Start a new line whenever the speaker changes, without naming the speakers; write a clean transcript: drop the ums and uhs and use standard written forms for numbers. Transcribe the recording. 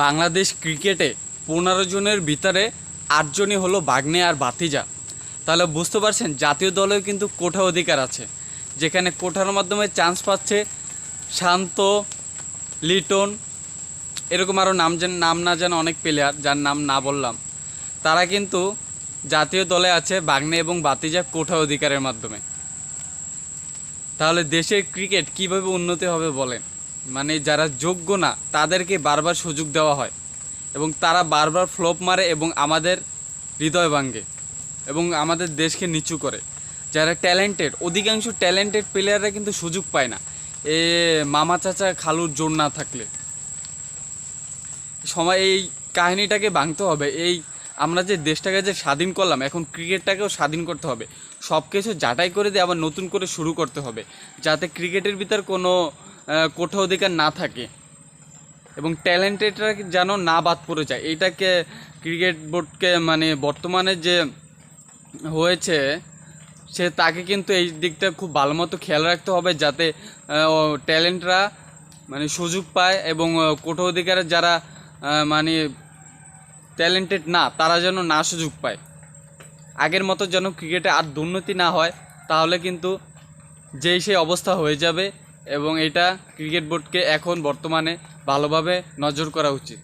বাংলাদেশ ক্রিকেটে 15 জনের ভিতরে 8 জনই হলো ভাগ্নে আর ভাতিজা। তাহলে বুঝতে পারছেন জাতীয় দলেও কিন্তু কোঠা অধিকার আছে, যেখানে কোঠার মাধ্যমে চান্স পাচ্ছে শান্ত, লিটন, এরকম আরও নাম না জানা অনেক প্লেয়ার যার নাম না বললাম, তারা কিন্তু জাতীয় দলে আছে ভাগ্নে এবং ভাতিজা কোঠা অধিকারের মাধ্যমে। তাহলে দেশের ক্রিকেট কিভাবে উন্নতি হবে বলেন? মানে যারা যোগ্য না তাদেরকে বারবার সুযোগ দেওয়া হয় এবং তারা বারবার ফ্লপ মারে এবং আমাদের হৃদয় ভাঙে এবং আমাদের দেশকে নিচু করে। যারা ট্যালেন্টেড, অধিকাংশ ট্যালেন্টেড প্লেয়াররা কিন্তু সুযোগ পায় না এ মামা চাচা খালুর জোর না থাকলে। সময় এই কাহিনীটাকে ভাঙতে হবে। আমরা যে দেশটাকে যে স্বাধীন করলাম, এখন ক্রিকেটটাকেও স্বাধীন করতে হবে। সব কিছু যাচাই করে দিয়ে আবার নতুন করে শুরু করতে হবে, যাতে ক্রিকেটের ভিতর কোনো কোঠা অধিকার না থাকে এবং ট্যালেন্টেডরা যেন না বাদ পড়ে যায়। এইটাকে ক্রিকেট বোর্ডকে মানে বর্তমানে যে হয়েছে তাকে কিন্তু এই দিকটা খুব ভালো মতো খেয়াল রাখতে হবে, যাতে ট্যালেন্টরা মানে সুযোগ পায় এবং কোঠা অধিকারের যারা মানে ট্যালেন্টেড না তারা যেন না সুযোগ পায়। আগের মতো যেন ক্রিকেটে আর দুর্নীতি না হয়, তাহলে কিন্তু সেই অবস্থা হয়ে যাবে এবং এটা ক্রিকেট বোর্ডকে এখন বর্তমানে ভালোভাবে নজর করা উচিত।